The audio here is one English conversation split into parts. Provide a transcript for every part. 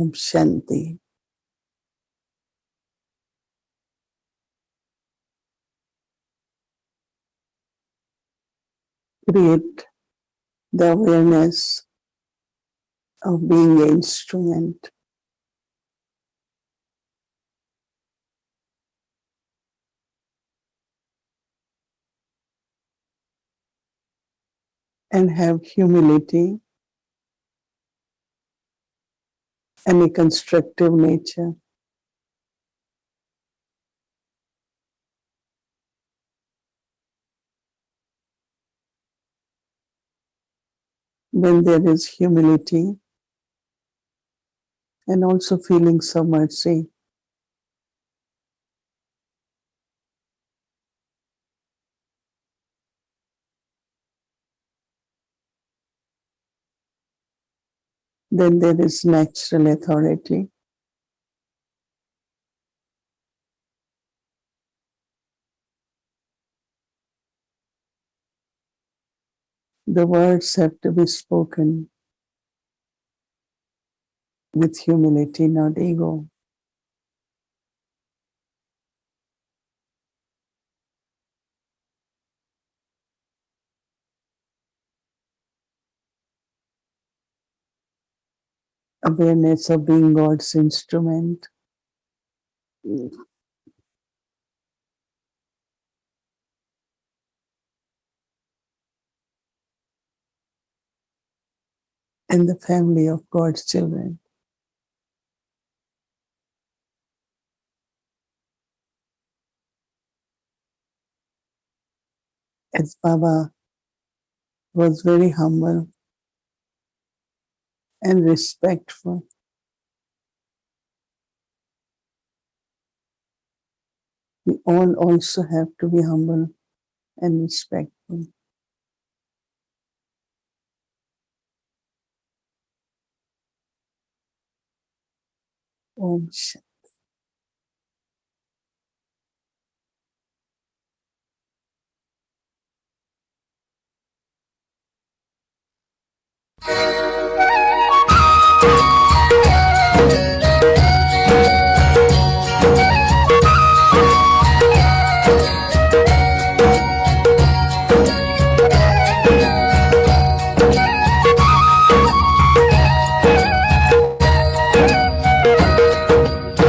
Om Shanti. Create the awareness of being an instrument. And have humility and a constructive nature. When there is humility and also feelings of mercy, then there is natural authority. The words have to be spoken with humility, not ego. Awareness of being God's instrument. And the family of God's children. As Baba was very humble and respectful, we all also have to be humble and respectful. Om Shanti.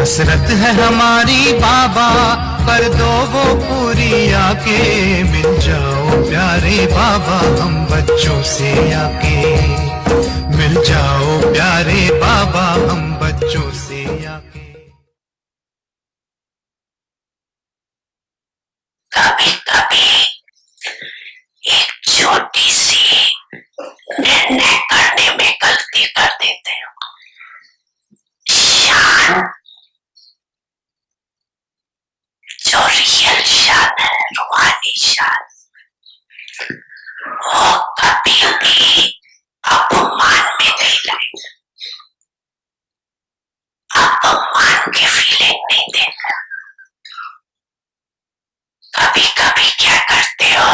हसरत है हमारी बाबा, कर दो वो पूरी आके, मिल जाओ प्यारे बाबा हम बच्चों से आके, मिल जाओ प्यारे बाबा हम बच्चों से आके। कभी कभी एक छोटी सी निर्णय करने में गलती कर देते हो। शान, जो रियल शान है, रूहानी शान, वो कभी भी अपमान में नहीं लगेगा, अपमान की फीलिंग नहीं देगा। कभी कभी क्या करते हो,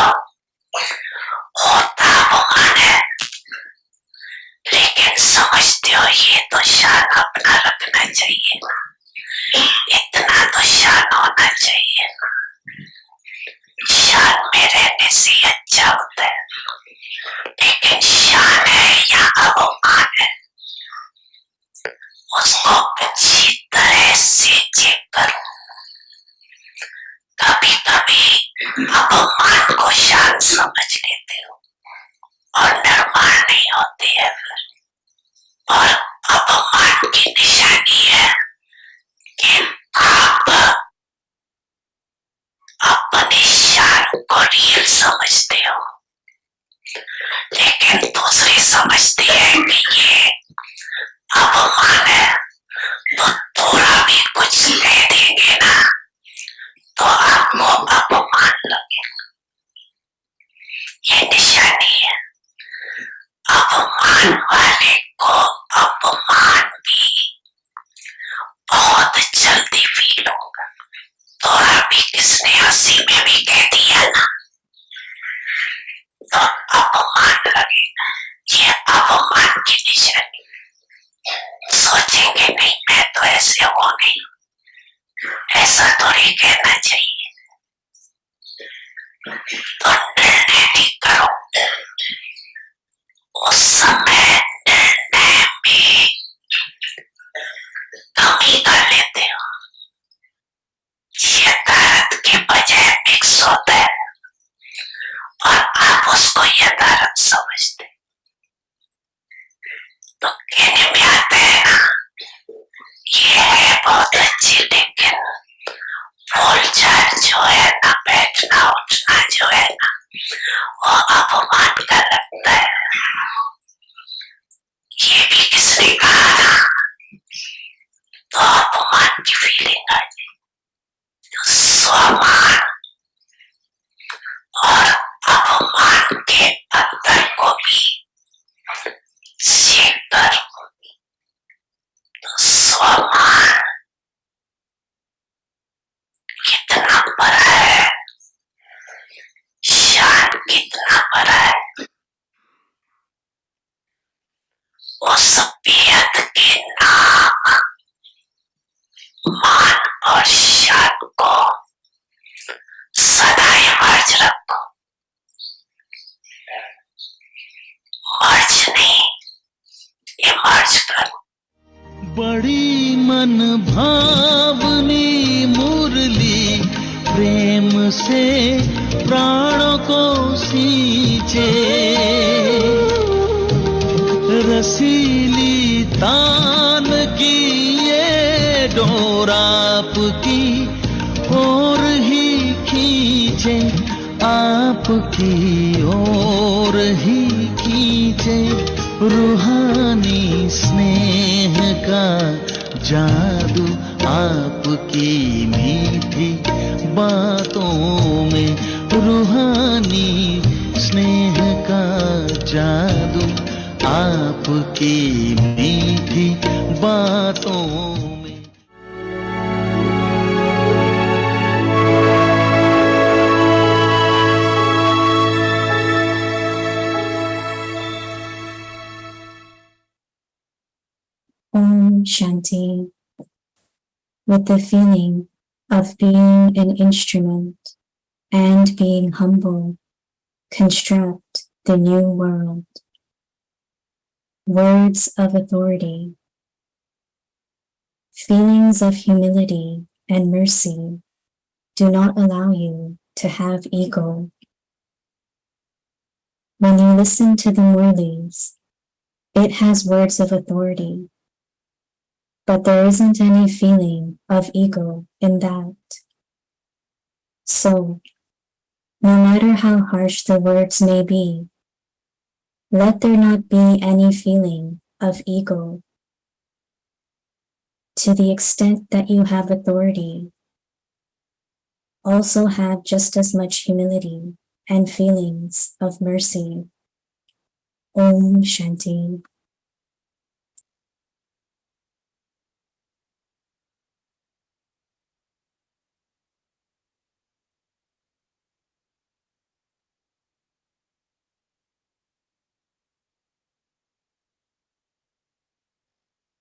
होता अपमान है, लेकिन समझते हो ये तो शान अपना रखना चाहिए, इतना तो शान होना चाहिए, शान में रहने से अच्छा होता है। लेकिन शान है या अवमान है, उसको अच्छी तरह से चेक करो। कभी कभी अपमान को शान समझ लेते हो और निर्माण नहीं होती है, और अपमान की निशानी है कि आप अपनी शान को रियल समझते हो, लेकिन दूसरे समझते हैं कि ये अपमान है, तो थोड़ा भी कुछ ले देंगे ना तो आपको अपमान लगेगा। ये निशानी है, अपमान वाले को अपमान भी वैसे हो नहीं, ऐसा थोड़ी कहना चाहिए। तो निर्णय नहीं करो, उस समय निर्णय में कमी कर लेते हो। यथार्थ के बजाय मिक्स होता है और आप उसको यथार्थ समझते। तो कहने में आता है ना, ये है बहुत अच्छी, लेकिन बोलचाल जो है ना, बैठना उठना जो है ना, वो अपमान का लगता है। ये भी किसने कहा ना, तो अपमान की फीलिंग आ जाए। तो स्वमान और अपमान के अंतर को भी सीख कर, तो स्वमान कितना बड़ा है, शान कितना बड़ा है, उस बेहद के नाम, मान और शान को सदा मर्ज रखो। मर्ज नहीं, इमर्ज करो। बड़ी मन भावनी मुरली प्रेम से प्राणों को सींचे, रसीली तान की ये डोर आपकी ओर ही खींचे, आपकी ओर ही खींचे। रूहानी स्नेह का जादू आपकी मीठी बातों में, रूहानी स्नेह का जादू आपकी मीठी बातों में। Om Shanti. With the feeling of being an instrument and being humble, construct the new world. Words of authority. Feelings of humility and mercy do not allow you to have ego. When you listen to the Murlis, it has words of authority, but there isn't any feeling of ego in that. So, no matter how harsh the words may be, let there not be any feeling of ego. To the extent that you have authority, also have just as much humility and feelings of mercy. Om Shanti.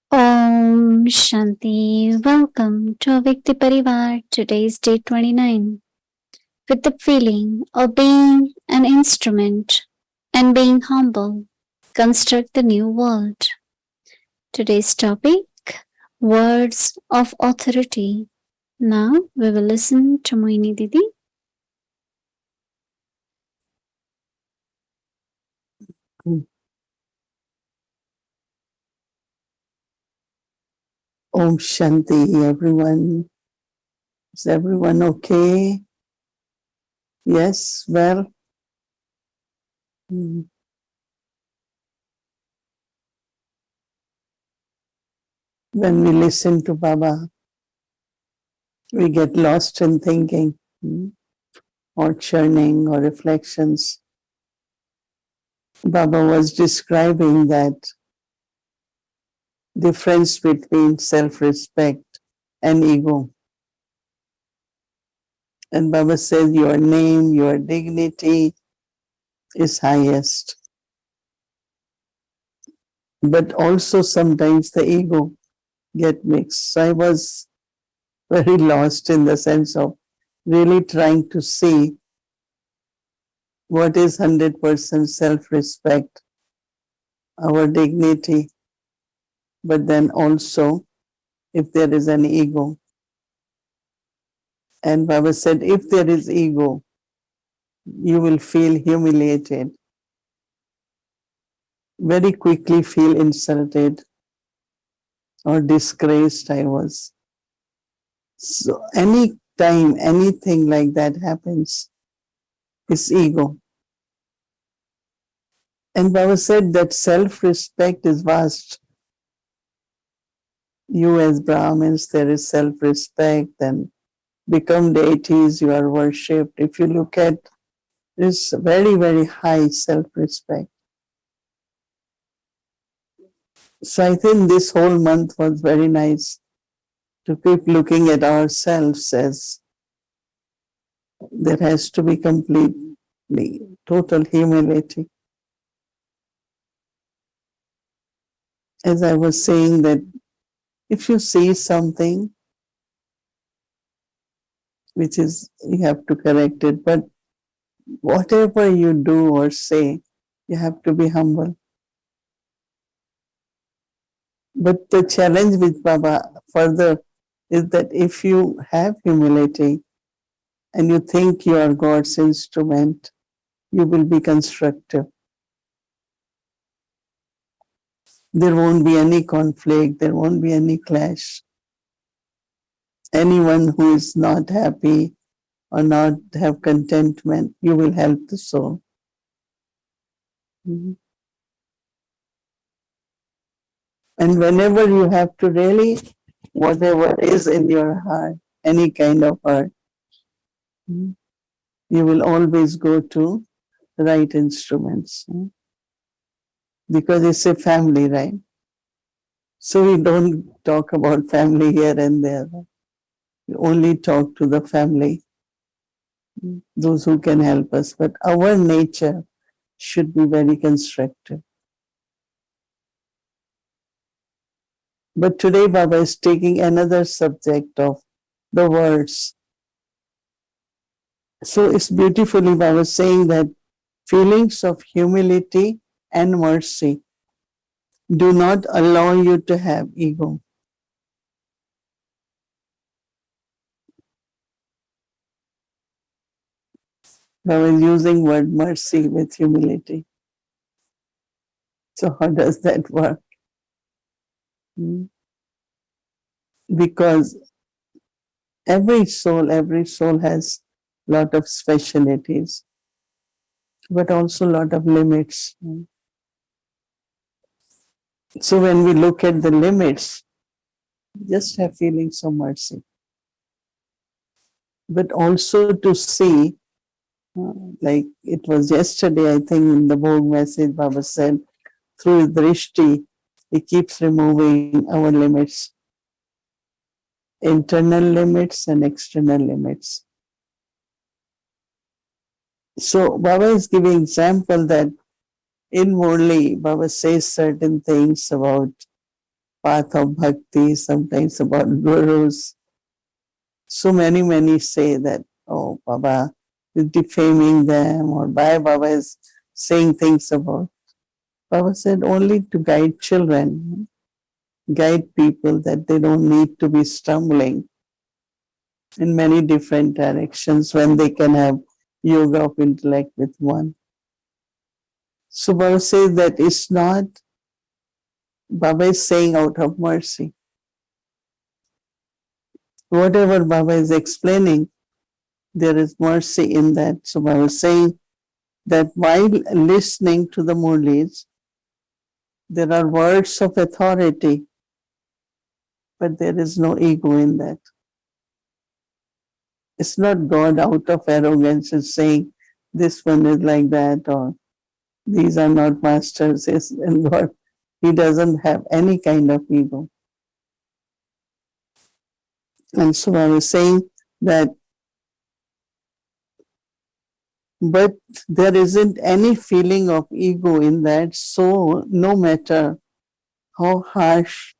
Om Shanti. Welcome to Vikti Parivar. Today is day 29. With the feeling of being an instrument and being humble, construct the new world. Today's topic, words of authority. Now we will listen to Mohini Didi. Om Shanti, everyone. Is everyone okay? Yes, well. When we listen to Baba, we get lost in thinking or churning or reflections. Baba was describing that difference between self-respect and ego. And Baba says your name, your dignity is highest. But also sometimes the ego get mixed. So I was very lost in the sense of really trying to see what is 100% self-respect, our dignity, but then also if there is an ego. And Baba said, if there is ego, you will feel humiliated, very quickly feel insulted or disgraced. I was. So any time anything like that happens, it's ego. And Baba said that self-respect is vast. You as Brahmins, there is self-respect, and become deities, you are worshipped. If you look at this very, very high self-respect. So I think this whole month was very nice to keep looking at ourselves as there has to be completely total humility. As I was saying that if you see something which is, you have to correct it, but whatever you do or say, you have to be humble. But the challenge with Baba further is that if you have humility and you think you are God's instrument, you will be constructive. There won't be any conflict, there won't be any clash. Anyone who is not happy or not have contentment, you will help the soul. Mhm. And whenever you have to really, whatever is in your heart, any kind of heart, you will always go to the right instruments. Because it's a family, right? So we don't talk about family here and there. We only talk to the family, those who can help us. But our nature should be very constructive. But today Baba is taking another subject of the words. So it's beautifully Baba saying that feelings of humility and mercy do not allow you to have ego. Baba is using word mercy with humility. So how does that work? Because every soul has lot of specialities, but also lot of limits. So when we look at the limits, just have feelings of mercy. But also to see, like it was yesterday, I think in the Bhog message, Baba said, through drishti, he keeps removing our limits, internal limits and external limits. So Baba is giving example that in Murli, Baba says certain things about path of bhakti, sometimes about gurus. So many say that, oh, Baba is defaming them, or Baba is saying things about. Baba said only to guide children, guide people that they don't need to be stumbling in many different directions when they can have yoga of intellect with one. So Baba says that it's not, Baba is saying out of mercy. Whatever Baba is explaining, there is mercy in that. So Baba is saying that while listening to the Murlis, there are words of authority, but there is no ego in that. It's not God out of arrogance is saying this one is like that, or these are not masters. And God, He doesn't have any kind of ego. And so I was saying that, but there isn't any feeling of ego in that. So no matter how harsh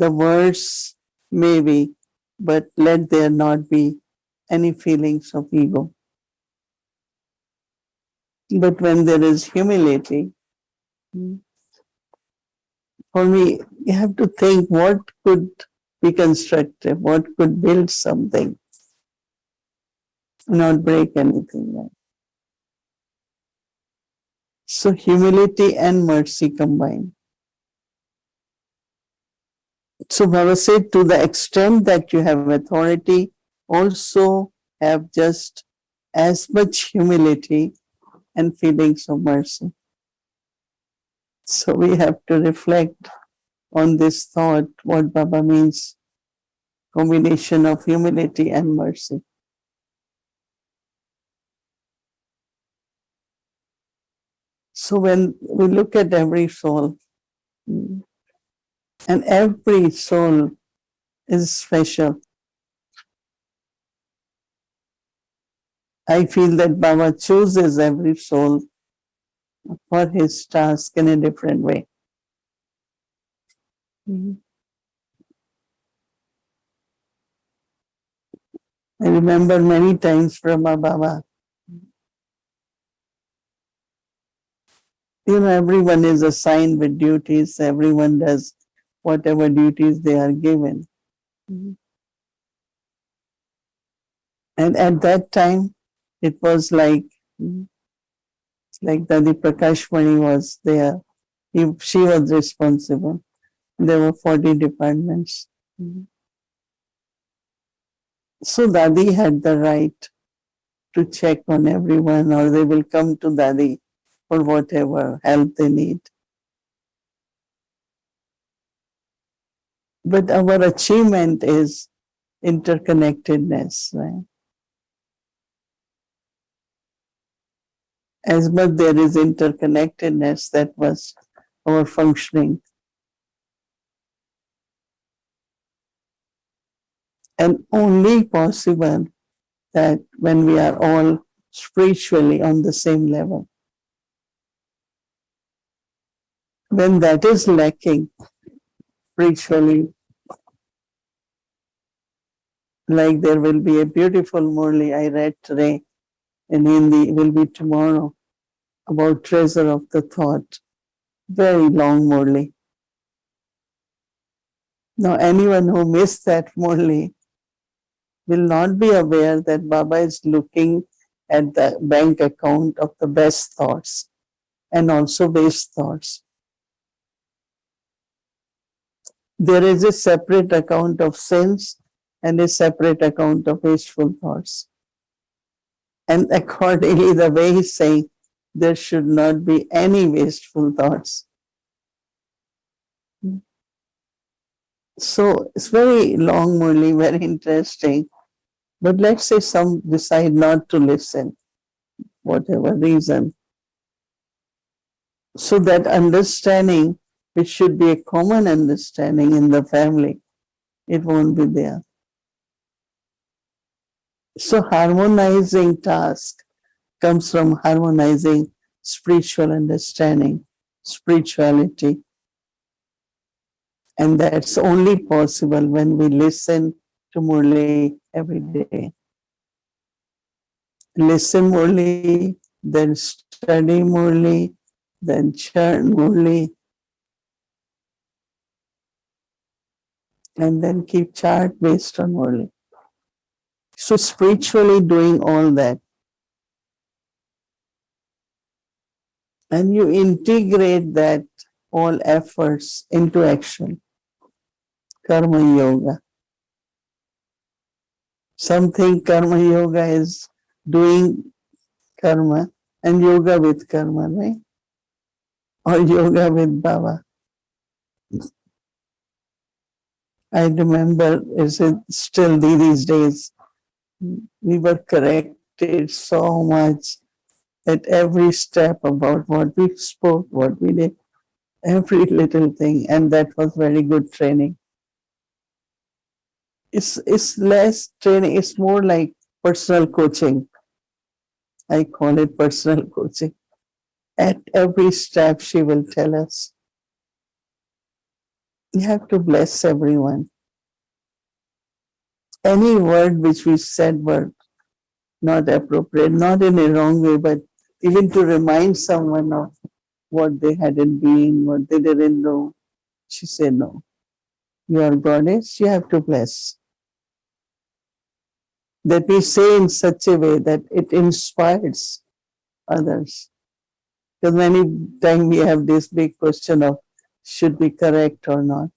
The words maybe, but let there not be any feelings of ego. But when there is humility, for me, you have to think what could be constructive, what could build something, not break anything. Right? So humility and mercy combined. So Baba said, to the extent that you have authority, also have just as much humility and feelings of mercy. So we have to reflect on this thought, what Baba means, combination of humility and mercy. So when we look at every soul, and every soul is special, I feel that Baba chooses every soul for his task in a different way. I remember many times Brahma Baba, everyone is assigned with duties, everyone does whatever duties they are given. And at that time, it was like Dadi Prakashmani was there. She was responsible. There were 40 departments. So Dadi had the right to check on everyone, or they will come to Dadi for whatever help they need. But our achievement is interconnectedness, right? As much there is interconnectedness, that was our functioning. And only possible that when we are all spiritually on the same level. When that is lacking spiritually, like there will be a beautiful Murli I read today in Hindi, will be tomorrow, about treasure of the thought. Very long Murli. Now anyone who missed that Murli will not be aware that Baba is looking at the bank account of the best thoughts and also base thoughts. There is a separate account of sins and a separate account of wasteful thoughts. And accordingly, the way he's saying, there should not be any wasteful thoughts. So it's very long, Murli, very interesting. But let's say some decide not to listen, whatever reason. So that understanding, which should be a common understanding in the family, it won't be there. So harmonizing task comes from harmonizing spiritual understanding, spirituality. And that's only possible when we listen to Murli every day. Listen Murli, then study Murli, then chant Murli, and then keep chart based on Murli. So spiritually doing all that, and you integrate that all efforts into action. Karma yoga. Some think karma yoga is doing karma and yoga with karma, right? Or yoga with Baba. I remember, is it still Didi's days? We were corrected so much at every step about what we spoke, what we did, every little thing, and that was very good training. It's less training, it's more like personal coaching. I call it personal coaching. At every step, she will tell us. You have to bless everyone. Any word which we said were not appropriate, not in a wrong way, but even to remind someone of what they hadn't been, what they didn't know. She said, no, you are goddess, you have to bless. That we say in such a way that it inspires others. Because many times we have this big question of should we correct or not.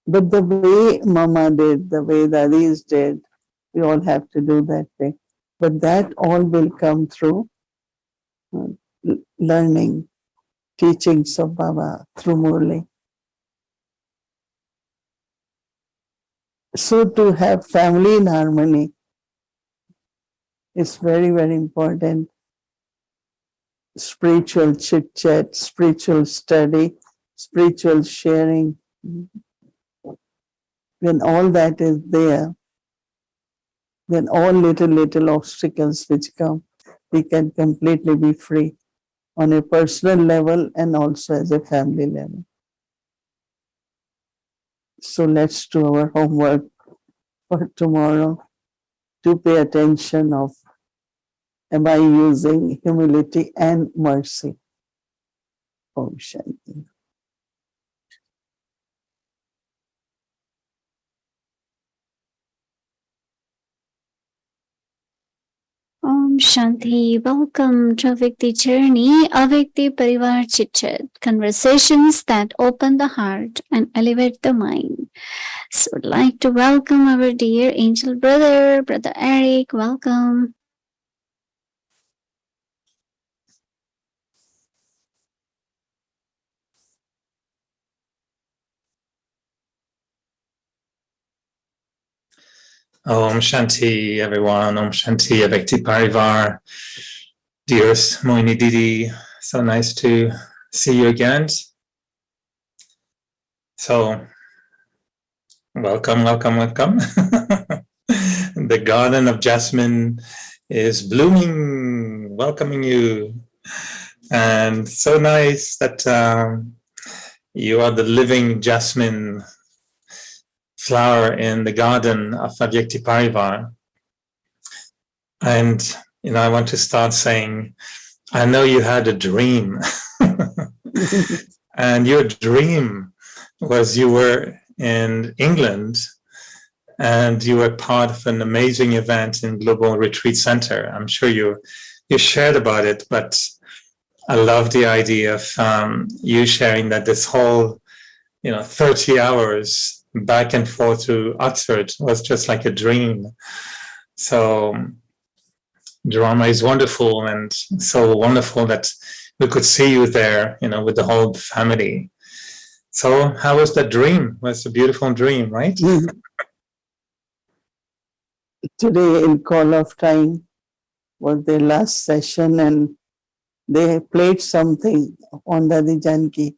But the way Mama did, the way Dadis did, we all have to do that way. But that all will come through uh, learning, teachings of Baba through Murli. So to have family in harmony is very, very important. Spiritual chit chat, spiritual study, spiritual sharing. When all that is there, then all little obstacles which come, we can completely be free on a personal level and also as a family level. So let's do our homework for tomorrow to pay attention of am I using humility and mercy. Om Shanti. Om Shanti. Welcome to Avyakti Journey, Avyakti Parivar Chit Chat, conversations that open the heart and elevate the mind. So I'd like to welcome our dear angel brother, Brother Eric. Welcome. Om Shanti, everyone. Om Shanti, Avekti Parivar. Dearest Mohini Didi, so nice to see you again. So, welcome. The garden of jasmine is blooming, welcoming you. And so nice that you are the living jasmine flower in the garden of Avyakti Parivar. And, I want to start saying, I know you had a dream. And your dream was you were in England and you were part of an amazing event in Global Retreat Center. I'm sure you shared about it, but I love the idea of you sharing that this whole 30 hours back and forth to Oxford was just like a dream. So drama is wonderful, and so wonderful that we could see you there, with the whole family. So how was that dream? It was a beautiful dream, right? Today in Call of Time was their last session and they played something on Dadi Janki.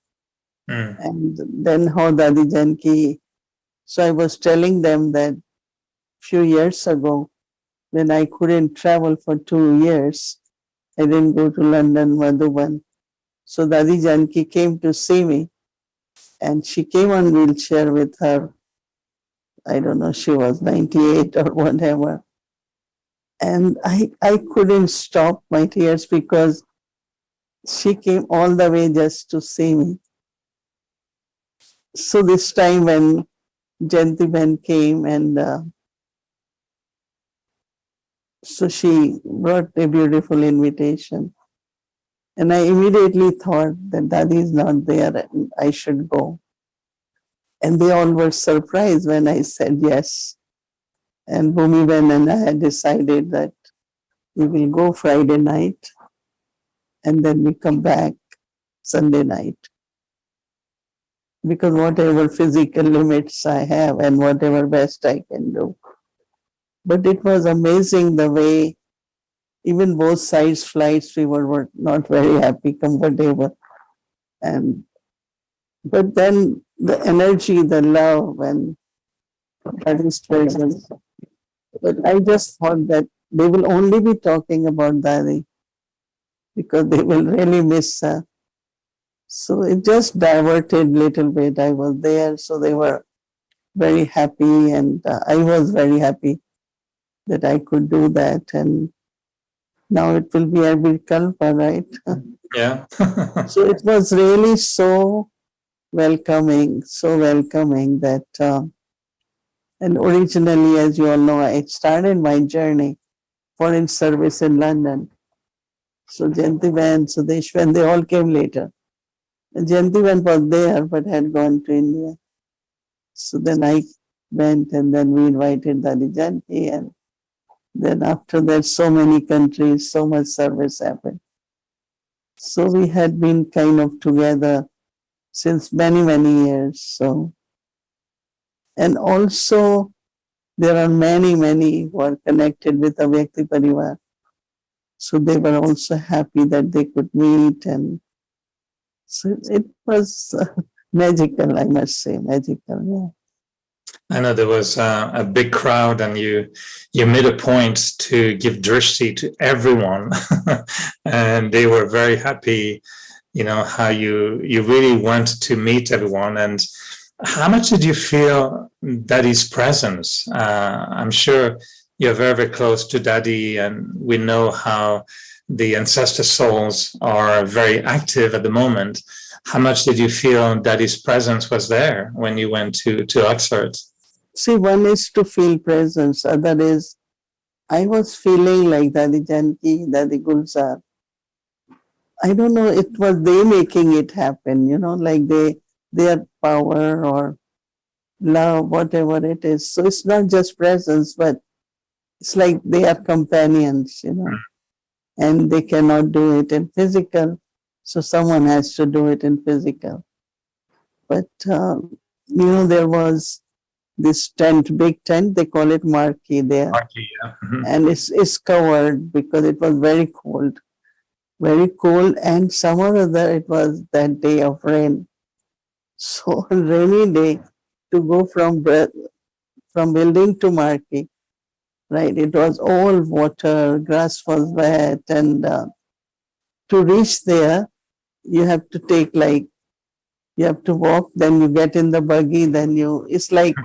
And then how Dadi Janki. So I was telling them that few years ago, when I couldn't travel for 2 years, I didn't go to London, Madhuban. So Dadi Janki came to see me and she came on wheelchair with her, I don't know, she was 98 or whatever. And I couldn't stop my tears because she came all the way just to see me. So this time when Jayanti Ben came and so she brought a beautiful invitation. And I immediately thought that Dadi is not there and I should go. And they all were surprised when I said yes. And Bhumi Ben and I had decided that we will go Friday night and then we come back Sunday night. Because whatever physical limits I have and whatever best I can do. But it was amazing the way even both sides flights we were not very happy, comfortable. But then the energy, the love and that is present. But I just thought that they will only be talking about Dadi because they will really miss her. So it just diverted little bit. I was there, so they were very happy, and I was very happy that I could do that. And now it will be Kalpa, right? Yeah. So it was really so welcoming that. And originally, as you all know, I started my journey foreign service in London. So Jayantivan, Sudeshwan, they all came later. Jayantivan was there but had gone to India. So then I went, and then we invited Dadi Janki, and then after that so many countries, so much service happened. So we had been kind of together since many, many years. So, and also there are many, many who are connected with the Vyakti Parivar. So they were also happy that they could meet, and so it was magical, I must say, magical. Yeah. I know there was a big crowd, and you made a point to give drishti to everyone, and they were very happy. You know how you really want to meet everyone, and how much did you feel Daddy's presence? I'm sure you're very, very close to Daddy, and we know how the ancestor souls are very active at the moment. How much did you feel Daddy's presence was there when you went to Oxford? See, one is to feel presence, other is I was feeling like Dadi Janki, Dadi Gulzar. I don't know, it was they making it happen, like their power or love, whatever it is. So it's not just presence, but it's like they are companions, and they cannot do it in physical. So someone has to do it in physical. But, there was this tent, big tent, they call it marquee there. Marquee, yeah. And it's covered because it was very cold. Very cold, and somehow or other it was that day of rain. So on rainy day, to go from building to marquee, right? It was all water, grass was wet, and to reach there, you have to you have to walk, then you get in the buggy, then it's like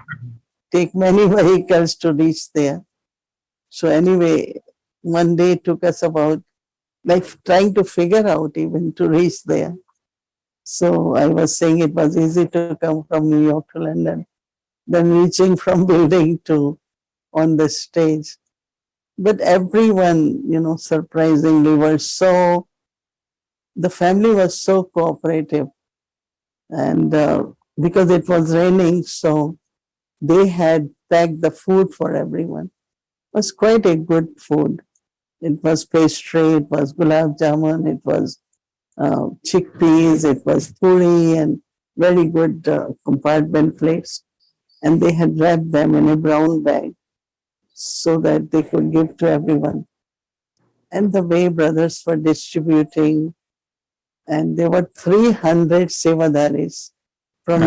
take many vehicles to reach there. So anyway, one day took us about like trying to figure out even to reach there. So I was saying it was easy to come from New York to London, then reaching from building to on the stage. But everyone, surprisingly the family was so cooperative. And because it was raining, so they had packed the food for everyone. It was quite a good food. It was pastry, it was gulab jamun, it was chickpeas, it was puri, and very good compartment plates. And they had wrapped them in a brown bag so that they could give to everyone. And the way brothers were distributing, and there were 300 sevadaris from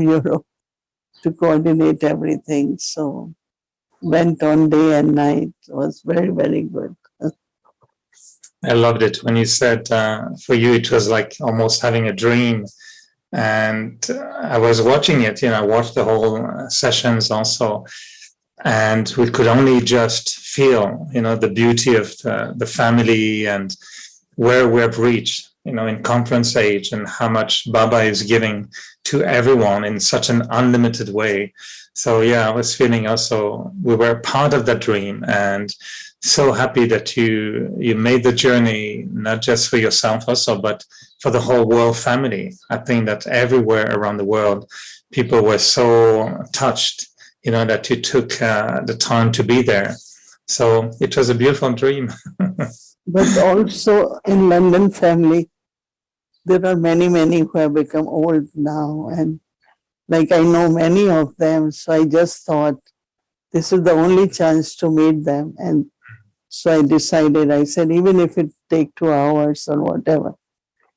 Europe to coordinate everything. So went on day and night. It was very, very good. I loved it when you said for you it was like almost having a dream. And I was watching it, I watched the whole sessions also, and we could only just feel, the beauty of the family and where we have reached, in conference age, and how much Baba is giving to everyone in such an unlimited way. So yeah, I was feeling also we were part of that dream, and so happy that you made the journey, not just for yourself also, but for the whole world family. I think that everywhere around the world, people were so touched, that you took the time to be there. So it was a beautiful dream. But also in London family, there are many, many who have become old now. And like I know many of them. So I just thought this is the only chance to meet them. And so I said, even if it take 2 hours or whatever,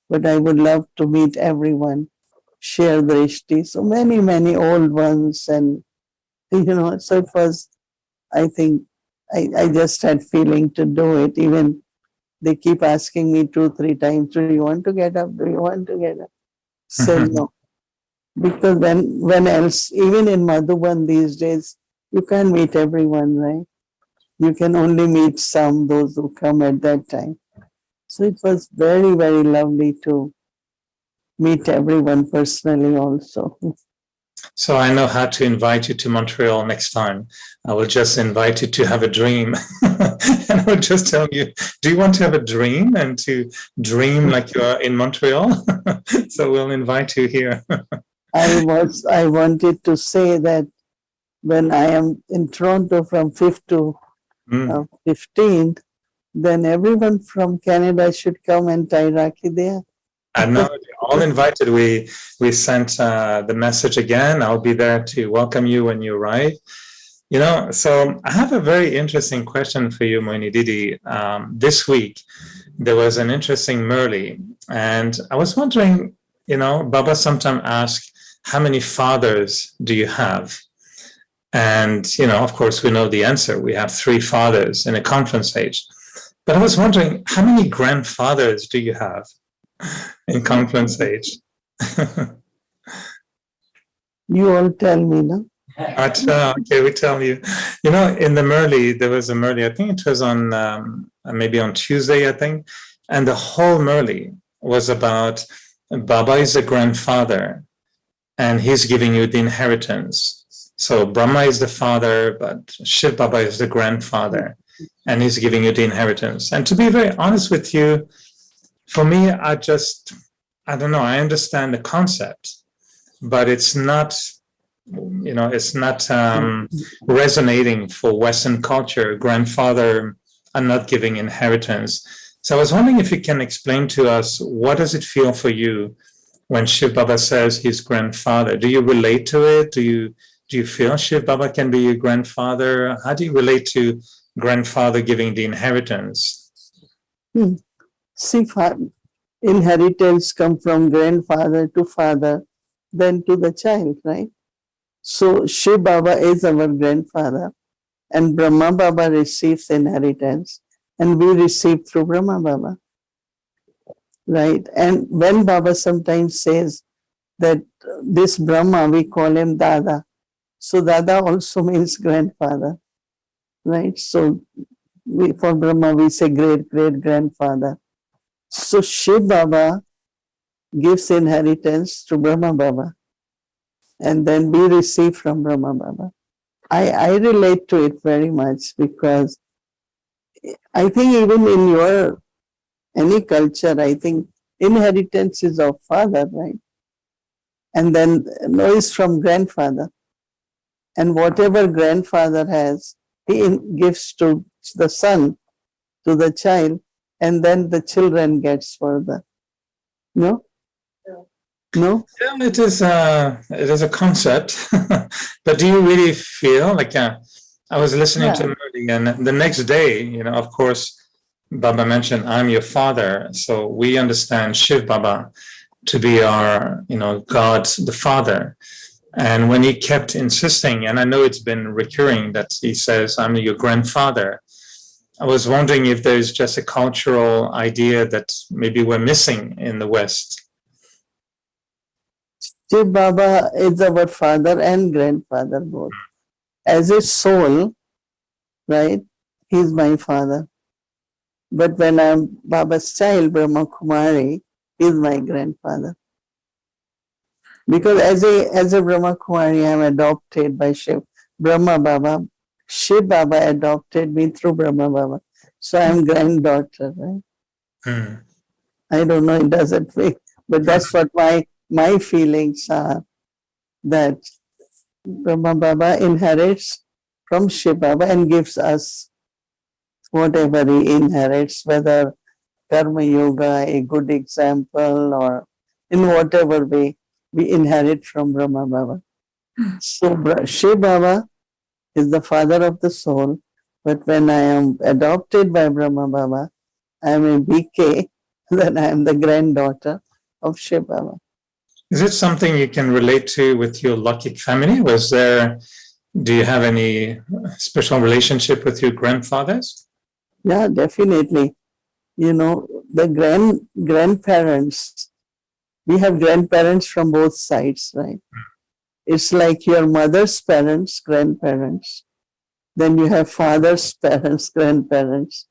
but I would love to meet everyone, share the ishti. So many, many old ones. And, so it was, I think, I just had feeling to do it, even They keep asking me 2-3 times, do you want to get up? Do you want to get up? Say no. Because when else, even in Madhuban these days, you can't meet everyone, right? You can only meet some, those who come at that time. So it was very, very lovely to meet everyone personally also. So I know how to invite you to Montreal next time. I will just invite you to have a dream. And I will just tell you, do you want to have a dream and to dream like you are in Montreal? So we'll invite you here. I wanted to say that when I am in Toronto from 5th to 15th, then everyone from Canada should come and tie Rakhi there. I know, all invited. We sent the message again. I'll be there to welcome you when you arrive. You know, so I have a very interesting question for you, Mohini Didi. This week, there was an interesting Murli, and I was wondering, you know, Baba sometimes asks, how many fathers do you have? And, you know, of course, we know the answer. We have 3 fathers in a conference age. But I was wondering, how many grandfathers do you have in conference age? You all tell me, no? Okay, we tell you. You know, in the Murli, there was a Murli, I think it was on, maybe on Tuesday, I think. And the whole Murli was about Baba is a grandfather and he's giving you the inheritance. So Brahma is the father, but Shiv Baba is the grandfather and he's giving you the inheritance. And to be very honest with you, for me, I don't know, I understand the concept, but it's not, you know, it's not resonating for Western culture. Grandfather are not giving inheritance. So I was wondering if you can explain to us, what does it feel for you when Shiv Baba says he's grandfather? Do you relate to it? Do you feel Shiv Baba can be your grandfather? How do you relate to grandfather giving the inheritance? See, inheritance come from grandfather to father, then to the child, right? So Shiv Baba is our grandfather, and Brahma Baba receives inheritance, and we receive through Brahma Baba, right? And when Baba sometimes says that this Brahma, we call him Dada. So Dada also means grandfather, right? So for Brahma, we say great-great-grandfather. So Shiv Baba gives inheritance to Brahma Baba, and then we receive from Brahma Baba. I relate to it very much, because I think even in any culture, I think inheritance is of father, right? And then no is from grandfather. And whatever grandfather has, he gives to the son, to the child, and then the children gets further. No? No? Yeah, it is a concept. But do you really feel like, I was listening to Murli, and the next day, you know, of course, Baba mentioned, I'm your father. So we understand Shiv Baba to be our, you know, God, the Father. And when he kept insisting, and I know it's been recurring that he says, I'm your grandfather, I was wondering if there's just a cultural idea that maybe we're missing in the West. Shiv Baba is our father and grandfather both. As a soul, right, he's my father. But when I'm Baba's child, Brahma Kumari, he's my grandfather. Because as a Brahma Kumari, I'm adopted by Shiv. Brahma Baba, Shiv Baba adopted me through Brahma Baba. So I'm granddaughter, right? I don't know, it doesn't make, but that's what my feelings are, that Brahma Baba inherits from Shiv Baba and gives us whatever he inherits, whether Karma Yoga, a good example, or in whatever way we inherit from Brahma Baba. So Shiv Baba is the father of the soul, but when I am adopted by Brahma Baba, I am a BK, then I am the granddaughter of Shiv Baba. Is it something you can relate to with your Lokik family? Do you have any special relationship with your grandfathers? Yeah, definitely. the grandparents, we have grandparents from both sides, right? It's like your mother's parents, grandparents. Then you have father's parents, grandparents.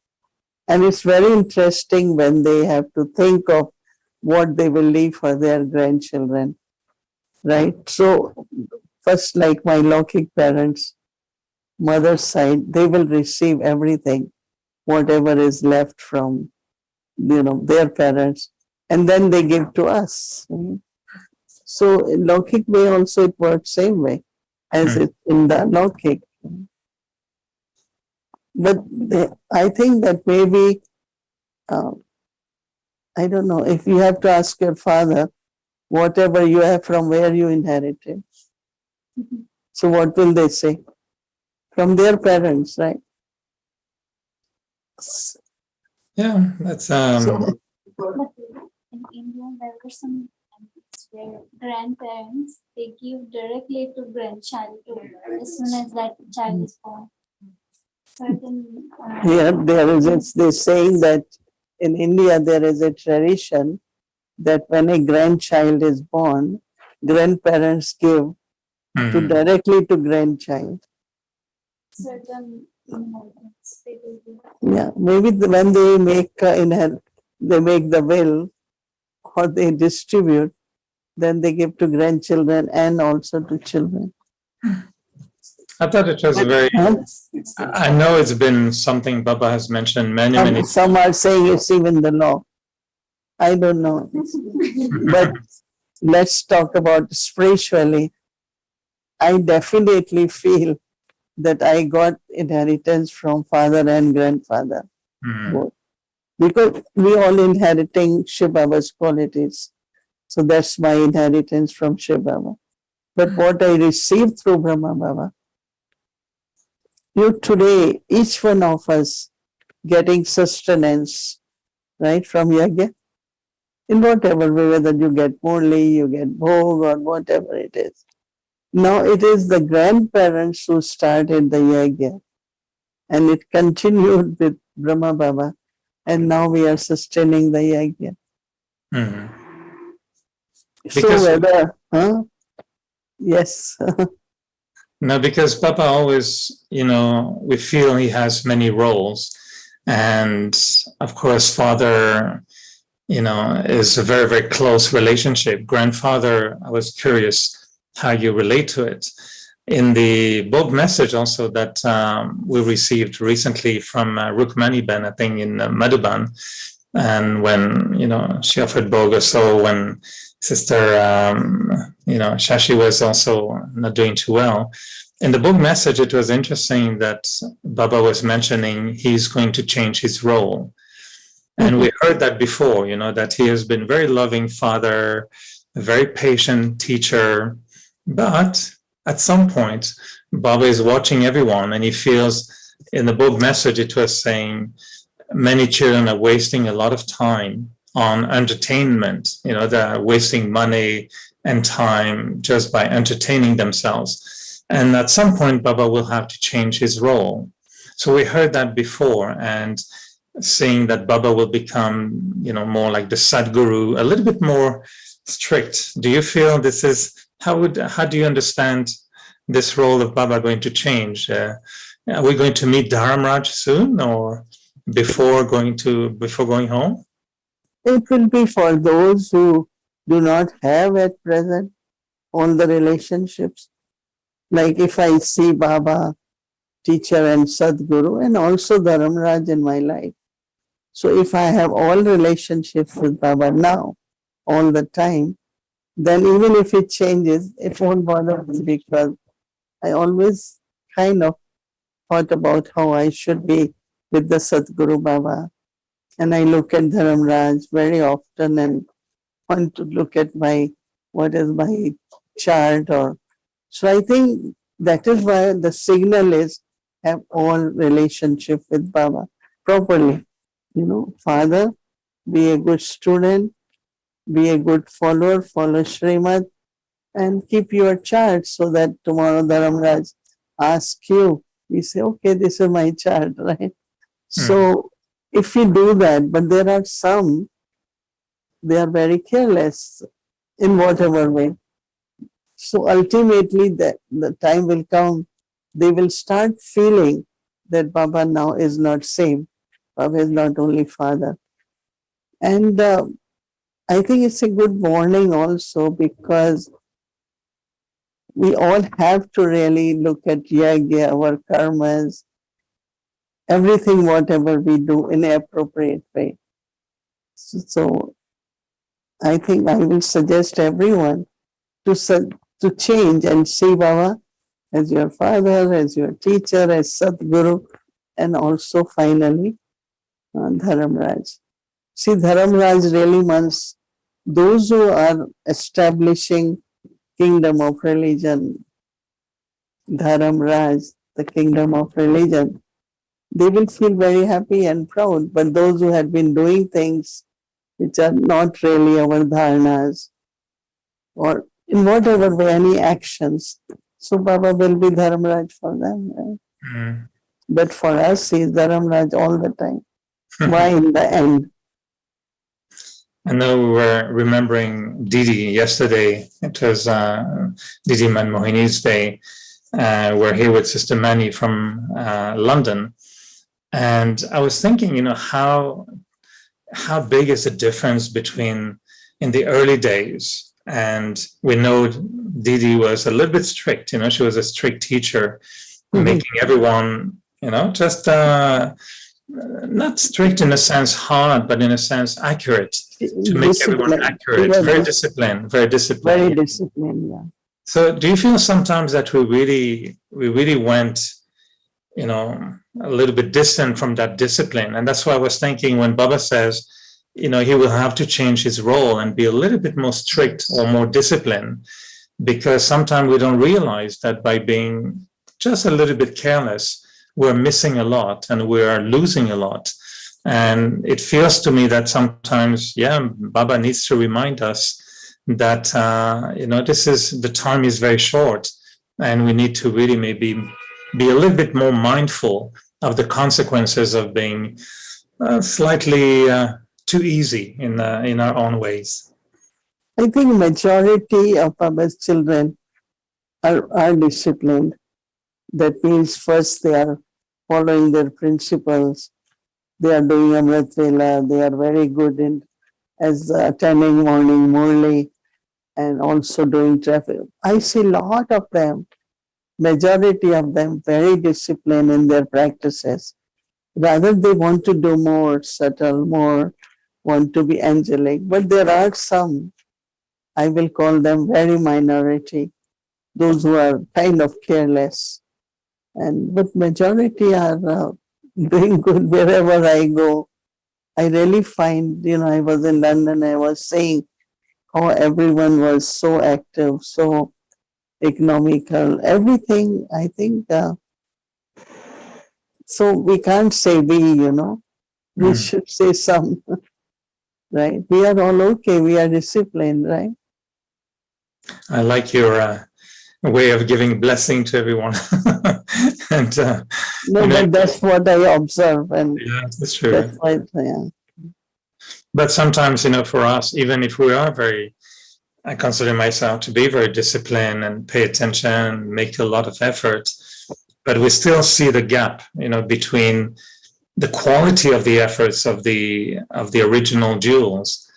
And it's very interesting when they have to think of what they will leave for their grandchildren, right? So, first, like my Lokik parents, mother's side, they will receive everything, whatever is left from, their parents, and then they give to us. So, in Lokik way also it works same way as it in the Lokik. But I think that maybe, I don't know, if you have to ask your father, whatever you have from where you inherited. So what will they say? From their parents, right? Yeah, that's So, But in India, there were some families where grandparents they give directly to grandchild as soon as that child is born. Certain here they're saying that in India there is a tradition that when a grandchild is born, grandparents give to directly to grandchild. certain inheritance they will give. Yeah, maybe when they make they make the will or they distribute, then they give to grandchildren and also to children. I thought it was a very, Huh? I know it's been something Baba has mentioned many Some are saying it's even the law. I don't know. But let's talk about spiritually. I definitely feel that I got inheritance from father and grandfather. Both. Because we all inheriting Shiv Baba's qualities. So that's my inheritance from Shiv Baba. But what I received through Brahma Baba, today, each one of us getting sustenance, right, from Yajna, in whatever way, whether you get Murli, you get Bhog, or whatever it is. Now it is the grandparents who started the Yajna, and it continued with Brahma Baba, and now we are sustaining the Yajna. Because, so whether, yes. no, because Baba always, we feel he has many roles. And of course, father, is a very, very close relationship. Grandfather, I was curious how you relate to it. In the book message also that we received recently from Rukmani Ben, I think in Madhuban, and when, she offered Bog, so when Sister, Shashi was also not doing too well. In the book message, it was interesting that Baba was mentioning he's going to change his role. And we heard that before, that he has been very loving father, a very patient teacher. But at some point, Baba is watching everyone and he feels in the book message, it was saying many children are wasting a lot of time on entertainment. They're wasting money and time just by entertaining themselves. And at some point, Baba will have to change his role. So we heard that before, and saying that Baba will become, more like the Sadguru, a little bit more strict. Do you feel this is, how do you understand this role of Baba going to change? Are we going to meet Dharamraj soon, or before going home? It will be for those who do not have at present all the relationships. Like if I see Baba, teacher and Sadguru, and also Dharamraj in my life. So if I have all relationships with Baba now, all the time, then even if it changes, it won't bother me, because I always kind of thought about how I should be with the Sadguru Baba. And I look at Dharamraj very often and want to look at what is my chart, or so I think that is why the signal is have all relationship with Baba properly. Father, be a good student, be a good follower, follow Srimad, and keep your chart so that tomorrow Dharamraj asks you, we say, okay, this is my chart, right? So if we do that, but there are some, they are very careless in whatever way. So ultimately, the time will come, they will start feeling that Baba now is not same. Baba is not only father. And I think it's a good warning also, because we all have to really look at yagya, our karmas, everything, whatever we do in an appropriate way. So I think I will suggest everyone to change and see Baba as your father, as your teacher, as Sadguru, and also finally Dharamraj. See, Dharamraj really means those who are establishing kingdom of religion, Dharamraj, the kingdom of religion, they will feel very happy and proud. But those who have been doing things which are not really our dharnas, or in whatever way, any actions, so Baba will be Dharamraj for them. Right? Mm. But for us, he is Dharamraj all the time. Why in the end? I know we were remembering Didi yesterday. It was Didi and Mohini's day. We're here with Sister Mani from London. And I was thinking, how big is the difference between in the early days? And we know Didi was a little bit strict, she was a strict teacher, making everyone, just not strict in a sense hard, but in a sense accurate, to make everyone accurate, very disciplined. Very disciplined, yeah. So do you feel sometimes that we really went, a little bit distant from that discipline? And that's why I was thinking when Baba says, he will have to change his role and be a little bit more strict or more disciplined, because sometimes we don't realize that by being just a little bit careless, we're missing a lot and we're losing a lot. And it feels to me that sometimes, Baba needs to remind us that, the time is very short, and we need to really maybe be a little bit more mindful of the consequences of being slightly too easy in our own ways. I think majority of Baba's children are disciplined. That means first they are following their principles. They are doing Amrit Vela. They are very good in as attending morning Murli and also doing traffic. I see a lot of them, majority of them, very disciplined in their practices. Rather, they want to do more subtle, more want to be angelic. But there are some, I will call them very minority, those who are kind of careless. But majority are doing good wherever I go. I really find, I was in London, I was saying how everyone was so active, so economical, everything, I think. So we can't say we should say some, right? We are all okay, we are disciplined, right? I like your way of giving blessing to everyone. And but that's what I observe, and that's true. That's why, yeah. But sometimes, for us, even if we are I consider myself to be very disciplined and pay attention, make a lot of effort, but we still see the gap, between the quality of the efforts of the original jewels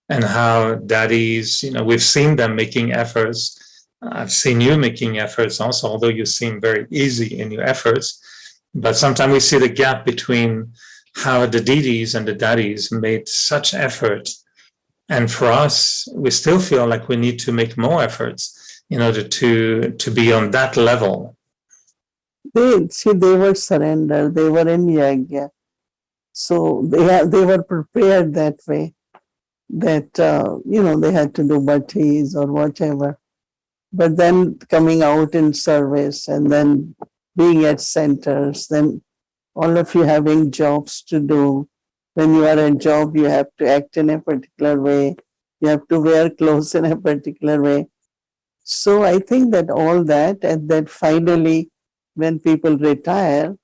and how daddies, we've seen them making efforts. I've seen you making efforts also, although you seem very easy in your efforts. But sometimes we see the gap between how the Didis and the daddies made such effort. And for us, we still feel like we need to make more efforts in order to be on that level. They were surrendered, they were in yagya. So they were prepared that way, that, they had to do bhattis or whatever. But then coming out in service and then being at centers, then all of you having jobs to do. When you are at job, you have to act in a particular way. You have to wear clothes in a particular way. So I think that all that, and that finally, when people retire,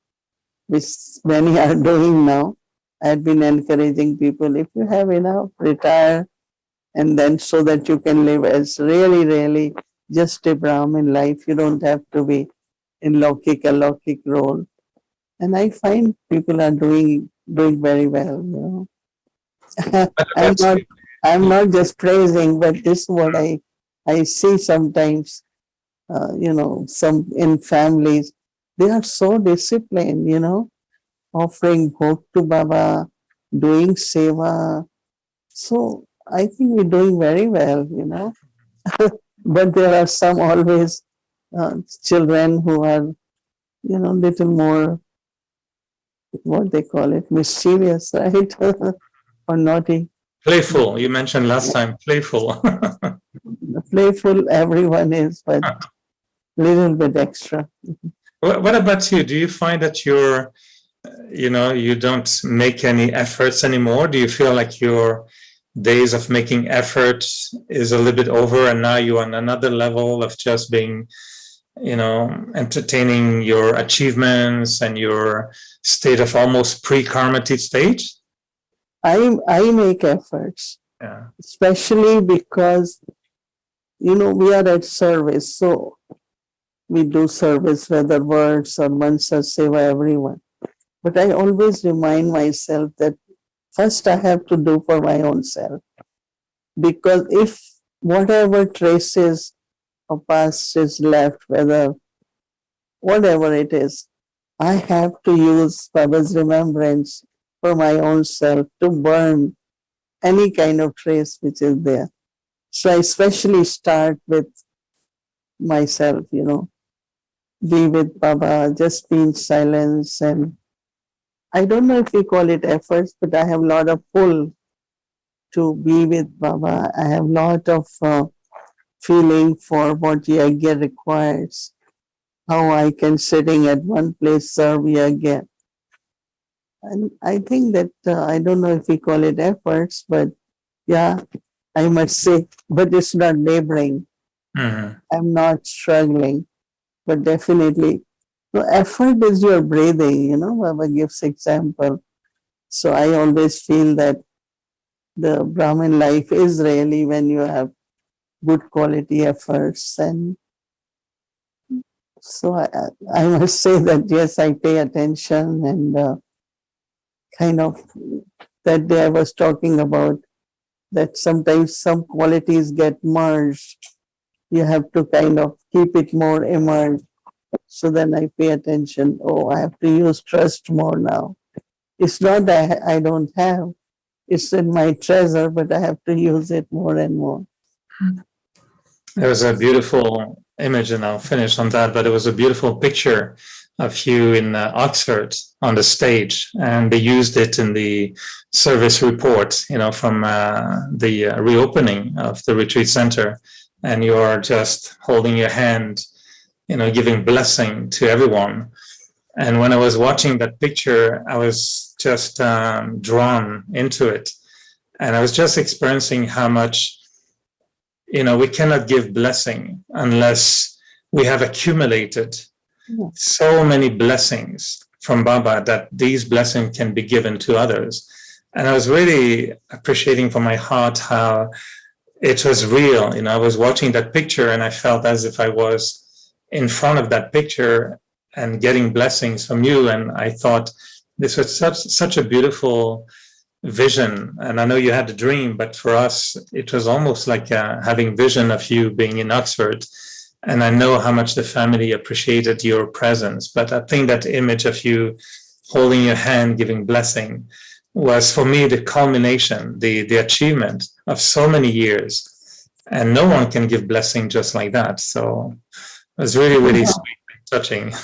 which many are doing now, I had been encouraging people, if you have enough, retire, and then so that you can live as really, really just a Brahmin life. You don't have to be in Laukik role. And I find people are doing very well, you know. I'm That's not I'm not just praising, but this is what I see sometimes, some in families, they are so disciplined, offering bhog to Baba, doing seva. So I think we're doing very well. But there are some always children who are, little more, what they call it, mischievous, right? Or naughty. playful. You mentioned last time, playful. Playful, everyone is, but little bit extra. What about you? Do you find that you don't make any efforts anymore? Do you feel like your days of making efforts is a little bit over and now you're on another level of just being, entertaining your achievements and your state of almost pre-karmatic stage? I make efforts, Yeah. especially because, we are at service. So we do service, whether words or mansa seva, everyone. But I always remind myself that first I have to do for my own self. Because if whatever traces of past is left, whatever it is, I have to use Baba's remembrance for my own self to burn any kind of trace which is there. So I especially start with myself, be with Baba, just be in silence. And I don't know if we call it efforts, but I have a lot of pull to be with Baba. I have a lot of feeling for what Yagya requires, how I can sitting at one place serve Yagya. And I think that, I don't know if we call it efforts, but yeah, I must say, but it's not laboring. Mhm. I'm not struggling, but definitely. So effort is your breathing, Baba gives example. So I always feel that the Brahmin life is really when you have good quality efforts. And so I must say that yes, I pay attention and kind of that day I was talking about that sometimes some qualities get merged. You have to kind of keep it more immersed. So then I pay attention. Oh, I have to use trust more now. It's not that I don't have, it's in my treasure, but I have to use it more and more. There was a beautiful image, and I'll finish on that, but it was a beautiful picture of you in Oxford on the stage, and they used it in the service report, from the reopening of the retreat center, and you are just holding your hand, giving blessing to everyone. And when I was watching that picture, I was just drawn into it, and I was just experiencing how much we cannot give blessing unless we have accumulated so many blessings from Baba that these blessings can be given to others. And I was really appreciating from my heart how it was real. I was watching that picture and I felt as if I was in front of that picture and getting blessings from you. And I thought this was such a beautiful vision. And I know you had a dream, but for us, it was almost like having vision of you being in Oxford. And I know how much the family appreciated your presence. But I think that image of you holding your hand, giving blessing, was for me the culmination, the achievement of so many years. And no one can give blessing just like that. So it was really, really sweet, touching.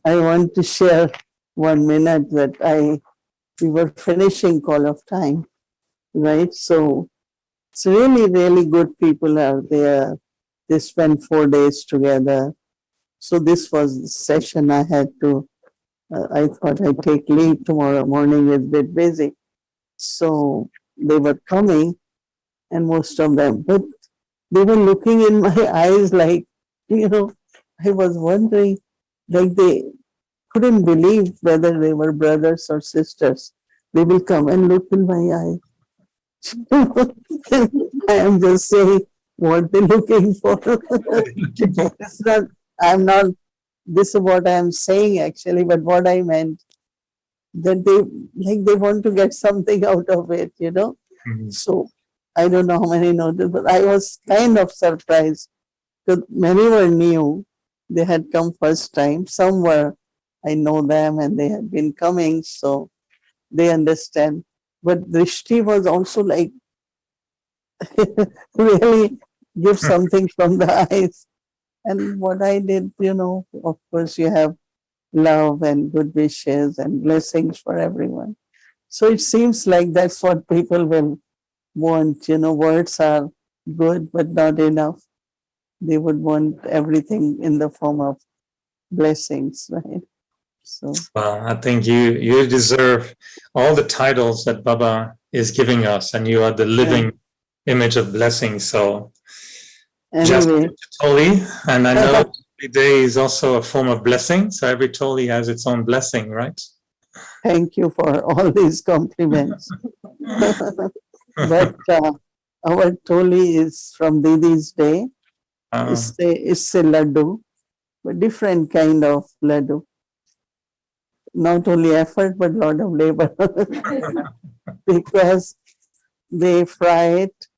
I want to share 1 minute that we were finishing Call of Time, right? So it's really, really good people are there. They spent 4 days together. So this was the session I had to, I thought I'd take leave tomorrow morning, it's a bit busy. So they were coming and most of them, but they were looking in my eyes like, I was wondering, like they couldn't believe whether they were brothers or sisters. They will come and look in my eye. I am just saying what they're looking for. It's not, I'm not, this is what I am saying actually, but what I meant, that they want to get something out of it, you know. Mhm. So I don't know how many noticed, but I was kind of surprised because many were new. They had come first time. Some were, I know them and they had been coming, so they understand. But Drishti was also like really give something from the eyes. And what I did, you know, of course, you have love and good wishes and blessings for everyone. So it seems like that's what people will want. You know, words are good, but not enough. They would want everything in the form of blessings, right? So, Well, I think you deserve all the titles that Baba is giving us, and you are the living image of blessing. So, just anyway, Toli, and I know every day is also a form of blessing. So every Toli has its own blessing, right? thank you for all these compliments. But our Toli is from Didi's day. Ah, It's a laddu, but different kind of laddu. Not only effort, but lot of labor. Because they fry it,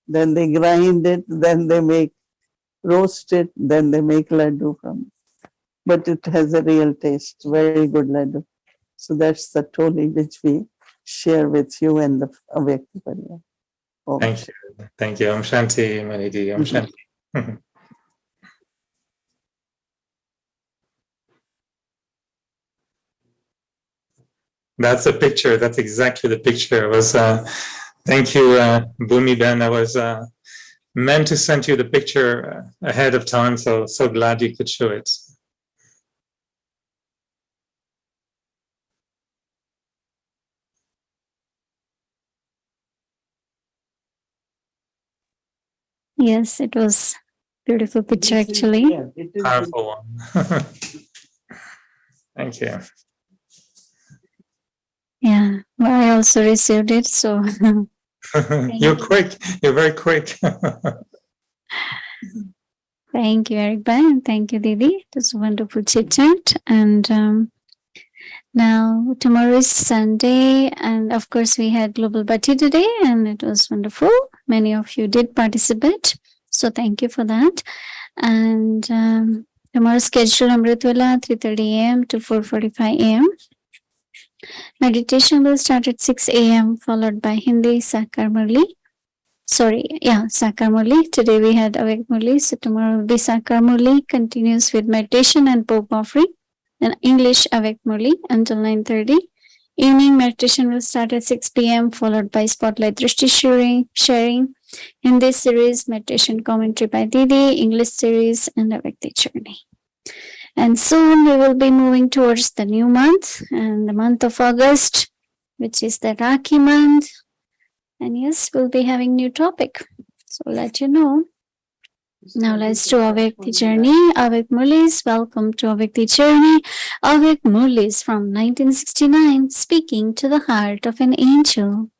then they grind it, then they make roast it, then they make laddu from it. But it has a real taste, very good laddu. So that's the toli which we share with you and the Avyakta Parivar. Om thank you. Thank you. Om Shanti, Manidi. Om Shanti. Shanti. That's a picture. That's exactly the picture. It was, thank you, Bhumi Ben. I was meant to send you the picture ahead of time, so glad you could show it. Yes, it was beautiful picture actually. Yeah, it is Powerful one. Thank you. Yeah, well, I also received it. So You're quick. You're very quick. thank you, Eric Bhai, and thank you, Didi. It was a wonderful chit chat. And now tomorrow is Sunday, and of course we had Global Bhatti today, and it was wonderful. Many of you did participate, so thank you for that. And tomorrow's schedule Amritwala 3:30 a.m. to 4:45 a.m. Meditation will start at 6 a.m. followed by Hindi Sakar Murli. Sakar Murli. Today we had Avek Murli, so tomorrow will be Sakar Murli. Continues with meditation and Pope offering. Then English Avek Murli until 9:30. Evening meditation will start at 6 p.m. followed by Spotlight Drishti sharing. In this series, meditation commentary by Didi, English series, and Avekti journey. And soon we will be moving towards the new month and the month of August, which is the Rakhi month. And yes, we'll be having new topic. So I'll let you know. Now let's do Avyakti journey. Avek Murlis, welcome to Avyakti journey. Avek Murlis from 1969, speaking to the heart of an angel.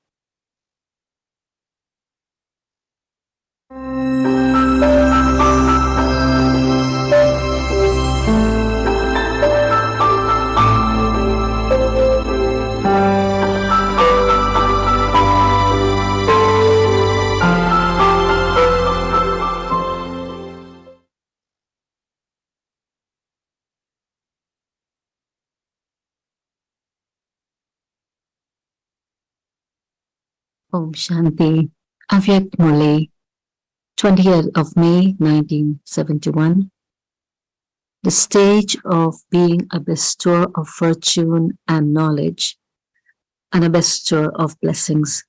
Om Shanti. Avyak Murli, 20th of May 1971. The stage of being a bestower of fortune and knowledge, and a bestower of blessings.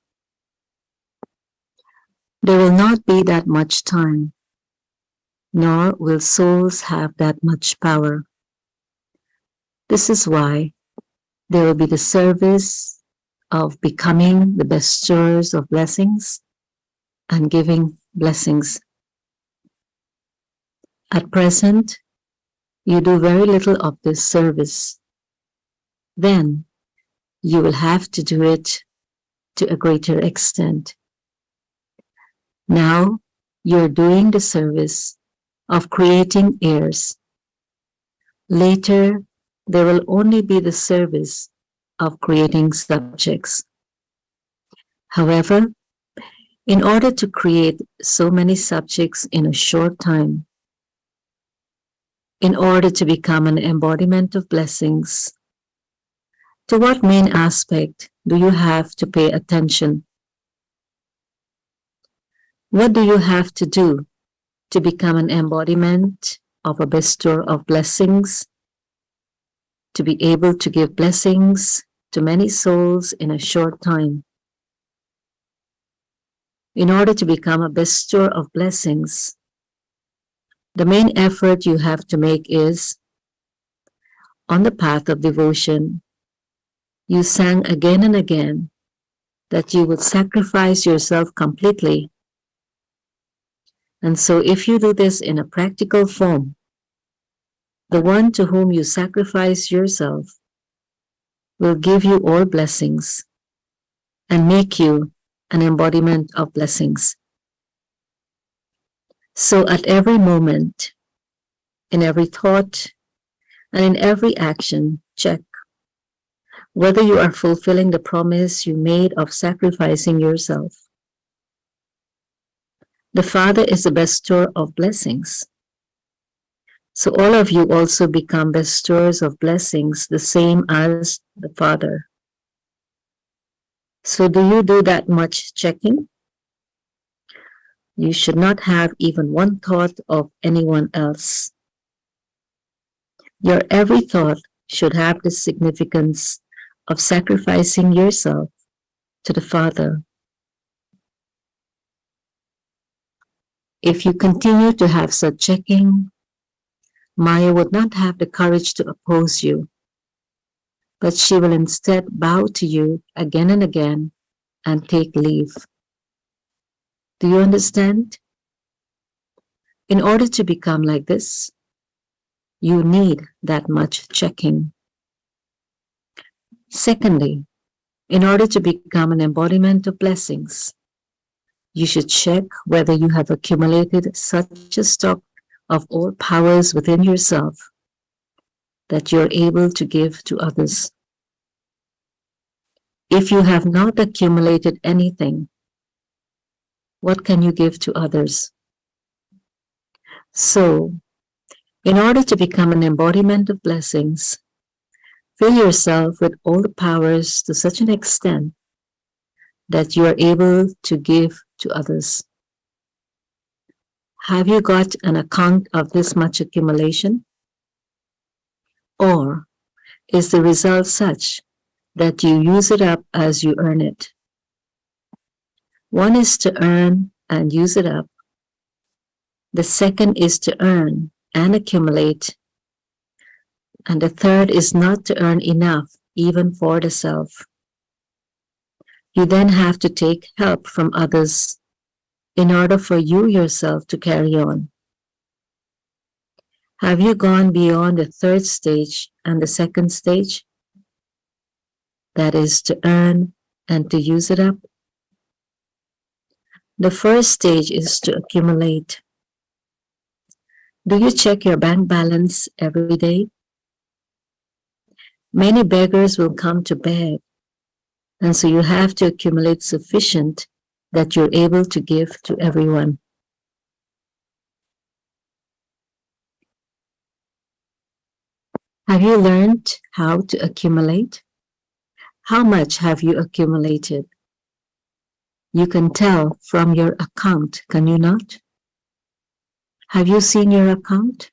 There will not be that much time, nor will souls have that much power. This is why there will be the service of becoming the bestowers of blessings and giving blessings. At present, you do very little of this service. Then, you will have to do it to a greater extent. Now you're doing the service of creating heirs. Later, there will only be the service of creating subjects. However, in order to create so many subjects in a short time, in order to become an embodiment of blessings, to what main aspect do you have to pay attention? What do you have to do to become an embodiment of a bestower of blessings, to be able to give blessings to many souls in a short time? In order to become a bestower of blessings, the main effort you have to make is, on the path of devotion, you sang again and again that you would sacrifice yourself completely. And so if you do this in a practical form, the one to whom you sacrifice yourself will give you all blessings and make you an embodiment of blessings. So at every moment, in every thought, and in every action, check whether you are fulfilling the promise you made of sacrificing yourself. The Father is the bestower of blessings. So all of you also become bestowers of blessings, the same as the Father. So do you do that much checking? You should not have even one thought of anyone else. Your every thought should have the significance of sacrificing yourself to the Father. If you continue to have such checking, Maya would not have the courage to oppose you, but she will instead bow to you again and again and take leave. Do you understand? In order to become like this, you need that much checking. Secondly, in order to become an embodiment of blessings, you should check whether you have accumulated such a stock of all powers within yourself that you're able to give to others. If you have not accumulated anything, what can you give to others? So, in order to become an embodiment of blessings, fill yourself with all the powers to such an extent that you are able to give to others. Have you got an account of this much accumulation? Or is the result such that you use it up as you earn it? One is to earn and use it up. The second is to earn and accumulate. And the third is not to earn enough even for the self. You then have to take help from others in order for you yourself to carry on. Have you gone beyond the third stage and the second stage? That is to earn and to use it up. The first stage is to accumulate. Do you check your bank balance every day? Many beggars will come to beg, and so you have to accumulate sufficient that you're able to give to everyone. Have you learned how to accumulate? How much have you accumulated? You can tell from your account, can you not? Have you seen your account?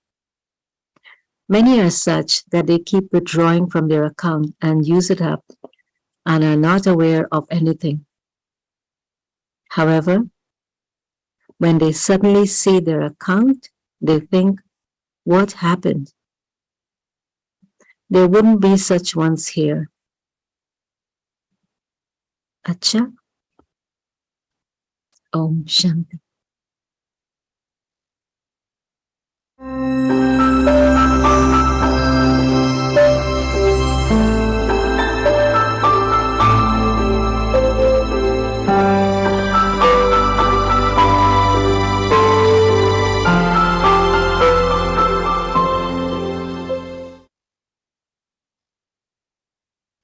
Many are such that they keep withdrawing from their account and use it up and are not aware of anything. However, when they suddenly see their account, they think, what happened? There wouldn't be such ones here. Acha? Om Shanti.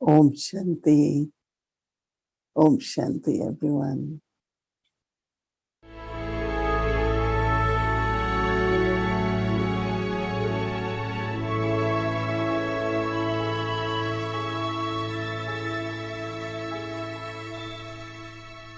Om Shanti. Om Shanti, everyone.